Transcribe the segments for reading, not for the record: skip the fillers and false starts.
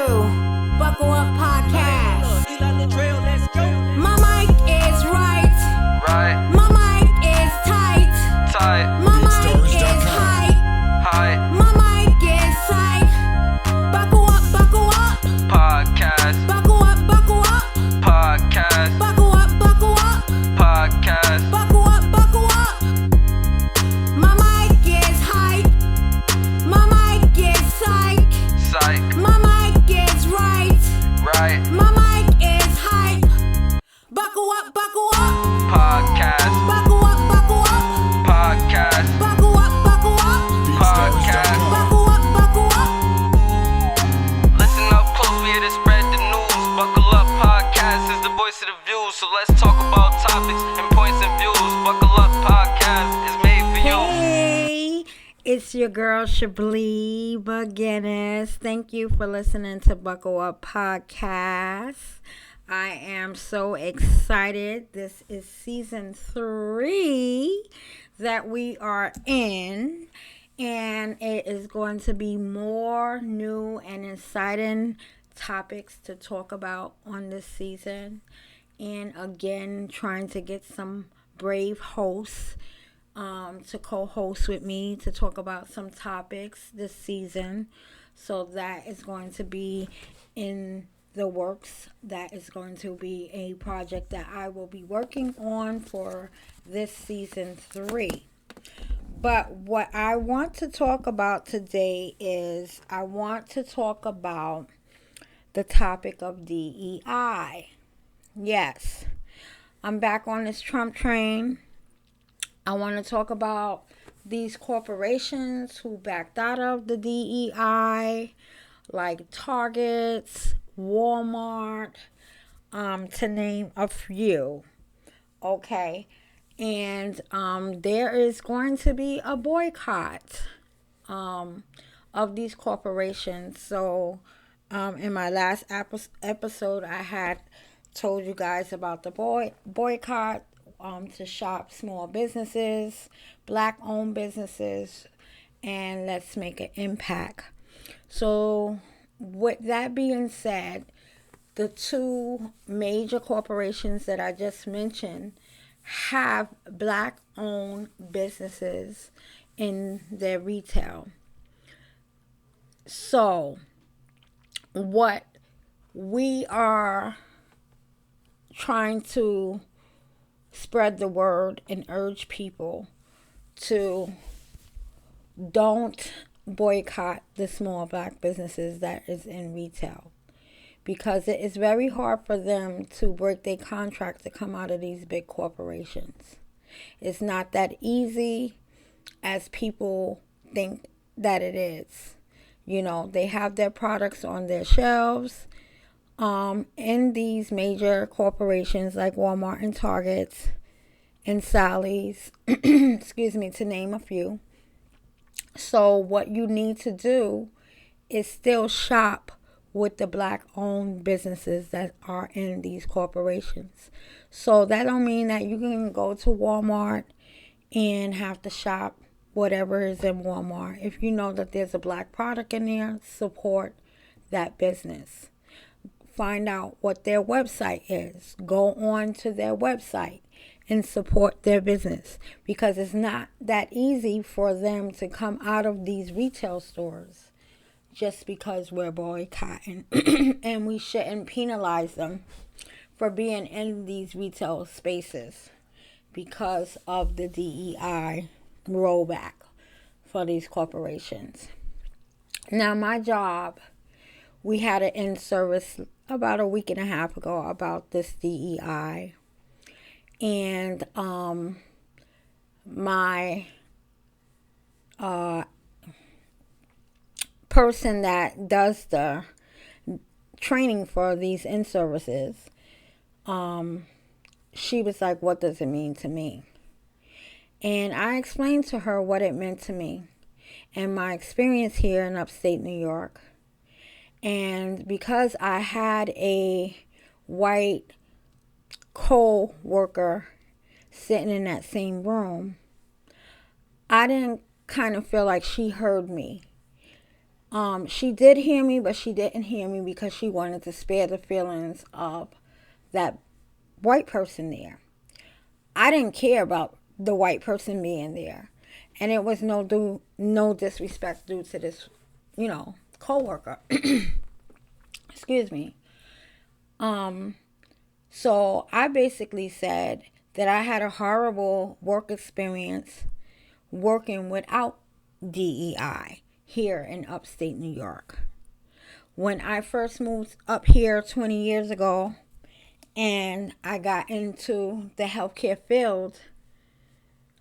Buckle Up Podcast. My mic is right. Right. My mic is tight. Tight. My mic is hype. Hype. My mic is psych. Buckle up, buckle up. Podcast. Buckle up, buckle up. Podcast. Buckle up, buckle up. Podcast. Buckle up, buckle up. My mic is hype. My mic is psych. Psych. My mic is right. Right. My mic is hype. Buckle up, buckle up. Podcast. Buckle up, buckle up. Podcast. Buckle up, buckle up. Podcast. Buckle up, buckle up. Listen up close, we here to spread the news. Buckle Up Podcast is the voice of the views. So let's talk about topics and points of views. Buckle Up Podcast is made for you. Hey, it's your girl Shablee McGinnis. Thank you for listening to Buckle Up Podcast. I am so excited. This is season 3 that we are in, and it is going to be more new and exciting topics to talk about on this season. And again, trying to get some brave hosts to co-host with me to talk about some topics this season. So that is going to be in the works. That is going to be a project that I will be working on for this season 3. But what I want to talk about today is I want to talk about the topic of DEI. Yes, I'm back on this Trump train. I want to talk about these corporations who backed out of the DEI, like Targets, Walmart, to name a few. Okay, and there is going to be a boycott of these corporations. So in my last episode, I had told you guys about the boycott to shop small businesses, black-owned businesses, and let's make an impact. So with that being said, the two major corporations that I just mentioned have black-owned businesses in their retail. So what we are trying to spread the word and urge people to don't boycott the small black businesses that is in retail, because it is very hard for them to break their contract to come out of these big corporations. It's not that easy as people think that it is. You know, they have their products on their shelves in these major corporations like Walmart and Targets and Sally's, excuse me, to name a few. So what you need to do is still shop with the black-owned businesses that are in these corporations. So that don't mean that you can go to Walmart and have to shop whatever is in Walmart. If you know that there's a black product in there, support that business. Find out what their website is. Go on to their website and support their business, because it's not that easy for them to come out of these retail stores just because we're boycotting. And we shouldn't penalize them for being in these retail spaces because of the DEI rollback for these corporations. Now, my job, we had an in-service about a week and a half ago about this DEI. And my person that does the training for these in-services, she was like, what does it mean to me? And I explained to her what it meant to me and my experience here in upstate New York. And because I had a white co-worker sitting in that same room, I didn't kind of feel like she heard me. She did hear me, but she didn't hear me because she wanted to spare the feelings of that white person there. I didn't care about the white person being there. And it was no disrespect due to this, coworker. Excuse me. So I basically said that I had a horrible work experience working without DEI here in upstate New York. When I first moved up here 20 years ago and I got into the healthcare field,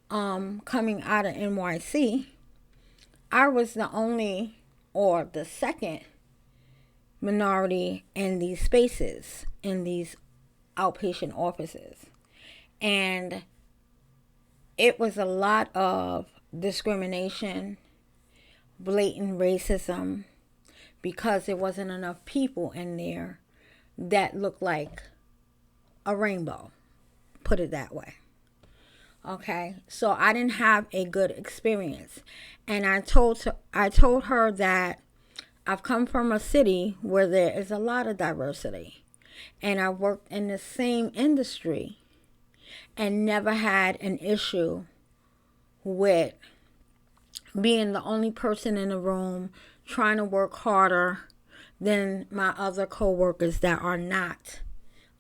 coming out of NYC, I was the only or the second minority in these spaces, in these outpatient offices. And it was a lot of discrimination, blatant racism, because there wasn't enough people in there that looked like a rainbow, put it that way. Okay, so I didn't have a good experience. And I told her that I've come from a city where there is a lot of diversity. And I worked in the same industry and never had an issue with being the only person in the room trying to work harder than my other coworkers that are not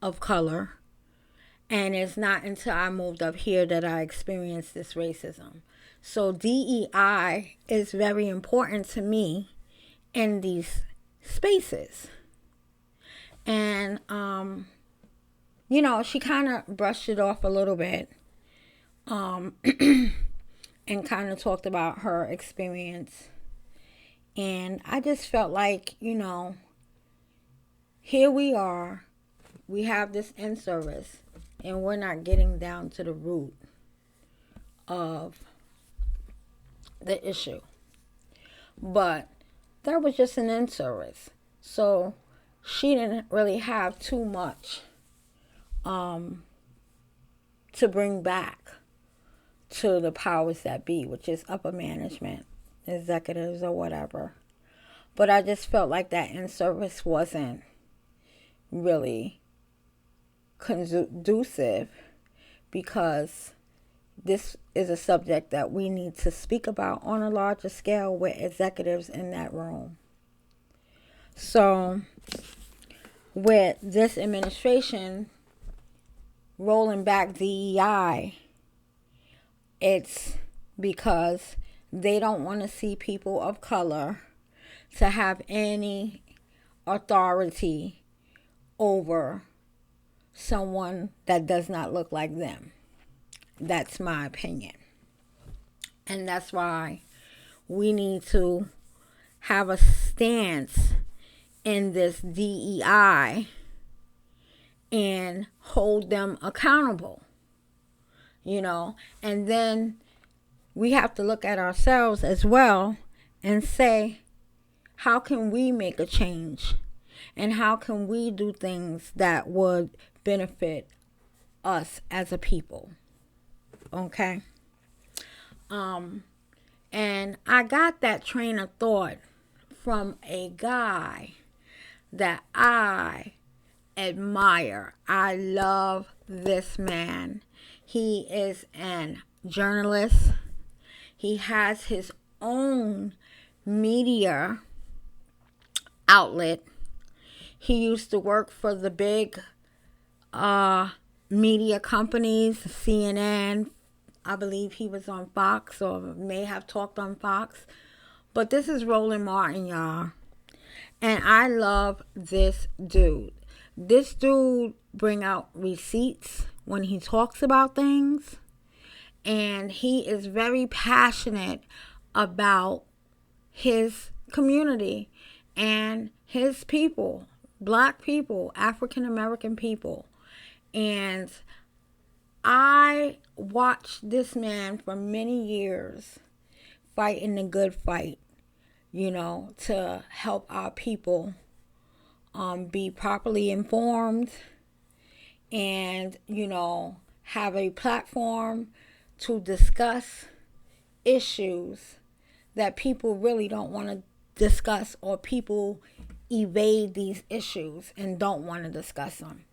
of color. And it's not until I moved up here that I experienced this racism. So DEI is very important to me in these spaces. And, she kind of brushed it off a little bit, and kind of talked about her experience. And I just felt like, here we are, we have this in-service, and we're not getting down to the root of the issue. But that was just an in-service. So she didn't really have too much to bring back to the powers that be, which is upper management, executives, or whatever. But I just felt like that in-service wasn't really conducive, because this is a subject that we need to speak about on a larger scale with executives in that room. So with this administration rolling back DEI, it's because they don't want to see people of color to have any authority over someone that does not look like them. That's my opinion. And that's why we need to have a stance in this DEI and hold them accountable, and then we have to look at ourselves as well and say, how can we make a change? And how can we do things that would benefit us as a people? Okay? And I got that train of thought from a guy that I admire. I love this man. He is an journalist. He has his own media outlet. He used to work for the big media companies, CNN. I believe he was on Fox, or may have talked on Fox. But this is Roland Martin, y'all. And I love this dude. This dude bring out receipts when he talks about things. And he is very passionate about his community and his people, Black people, African American people. And I watched this man for many years fighting the good fight, to help our people be properly informed and, have a platform to discuss issues that people really don't want to discuss, or people evade these issues and don't want to discuss them.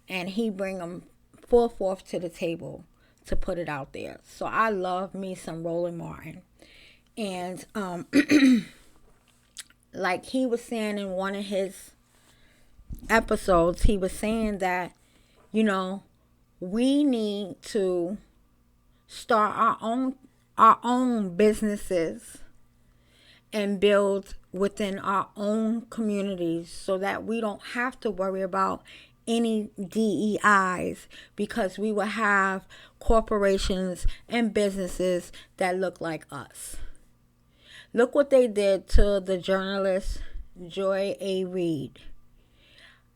And he bring them full forth to the table to put it out there. So I love me some Roland Martin. And like he was saying in one of his episodes, he was saying that, you know, we need to start our own businesses and build within our own communities so that we don't have to worry about any DEIs, because we will have corporations and businesses that look like us. Look what they did to the journalist Joy A. Reid.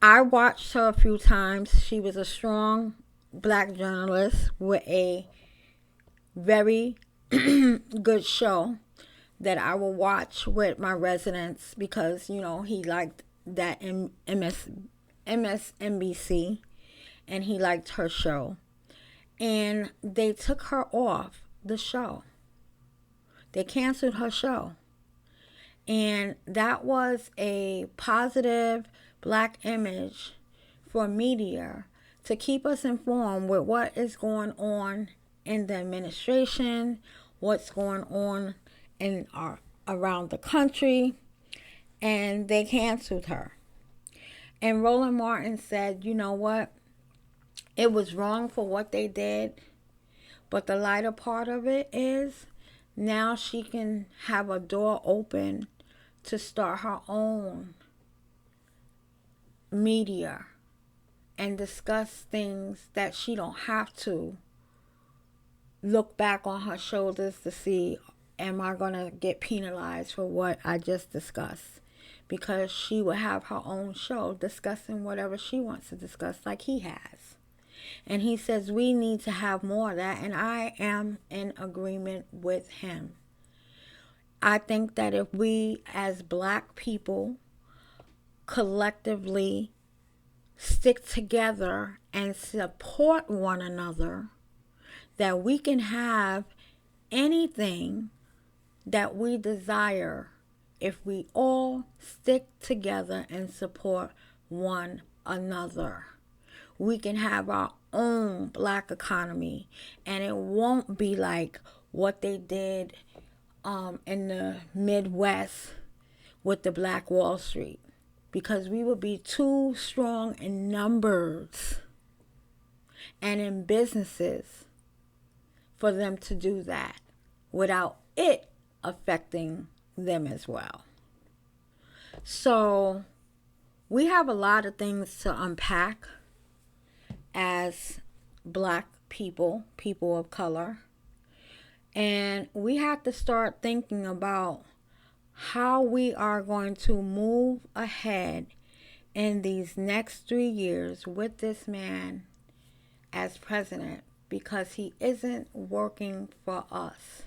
I watched her a few times. She was a strong black journalist with a very good show that I will watch with my residents, because, you know, he liked that MSNBC and he liked her show. And they took her off the show. They canceled her show. And that was a positive black image for media to keep us informed with what is going on in the administration, what's going on in around the country. And they canceled her. And Roland Martin said, you know what? It was wrong for what they did. But the lighter part of it is now she can have a door open to start her own media and discuss things that she don't have to look back on her shoulders to see, am I going to get penalized for what I just discussed? Because she will have her own show discussing whatever she wants to discuss, like he has. And he says we need to have more of that, and I am in agreement with him. I think that if we as black people collectively stick together and support one another, that we can have anything that we desire if we all stick together and support one another. We can have our own black economy, and it won't be like what they did in the Midwest with the Black Wall Street, because we would be too strong in numbers and in businesses for them to do that without it affecting them as well. So we have a lot of things to unpack as black people, people of color. And we have to start thinking about how we are going to move ahead in these next 3 years with this man as president, because he isn't working for us.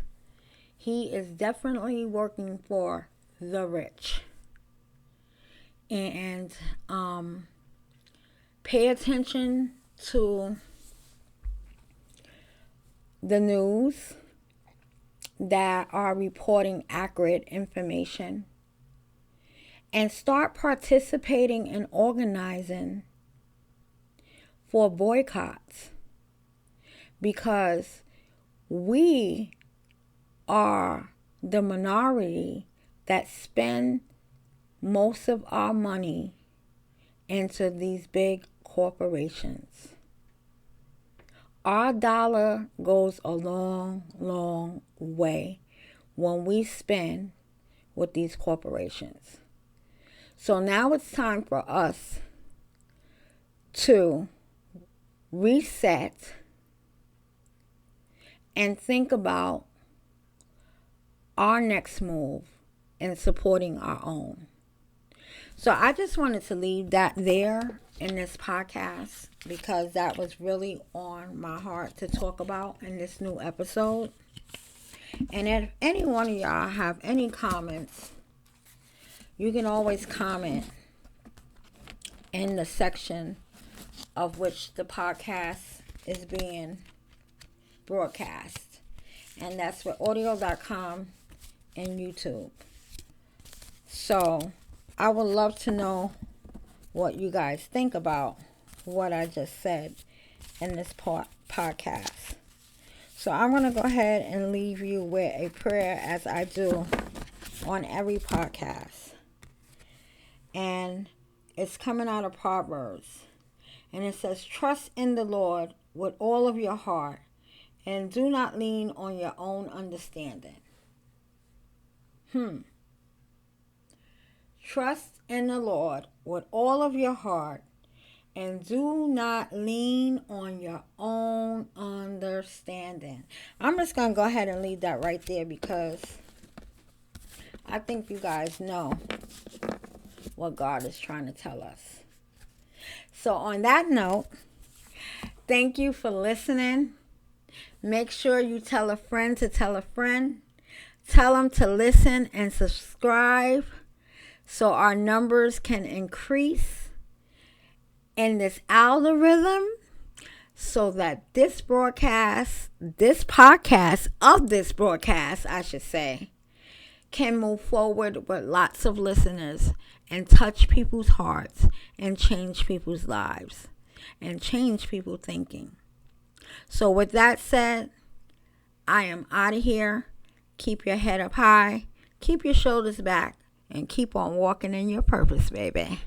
He is definitely working for the rich. And pay attention to the news that are reporting accurate information, and start participating and organizing for boycotts, because we are the minority that spend most of our money into these big corporations. Our dollar goes a long, long way when we spend with these corporations. So now it's time for us to reset and think about our next move in supporting our own. So I just wanted to leave that there in this podcast, because that was really on my heart to talk about in this new episode. And if any one of y'all have any comments, you can always comment in the section of which the podcast is being broadcast. And that's with audio.com and YouTube. So I would love to know what you guys think about what I just said in this podcast. So I'm going to go ahead and leave you with a prayer, as I do on every podcast. And it's coming out of Proverbs. And it says, trust in the Lord with all of your heart, and do not lean on your own understanding. Trust in the Lord with all of your heart, and do not lean on your own understanding. I'm just going to go ahead and leave that right there, because I think you guys know what God is trying to tell us. So on that note, thank you for listening. Make sure you tell a friend to tell a friend. Tell them to listen and subscribe so our numbers can increase in this algorithm, so that this podcast, I should say, can move forward with lots of listeners and touch people's hearts and change people's lives and change people's thinking. So with that said, I am out of here. Keep your head up high, keep your shoulders back, and keep on walking in your purpose, baby.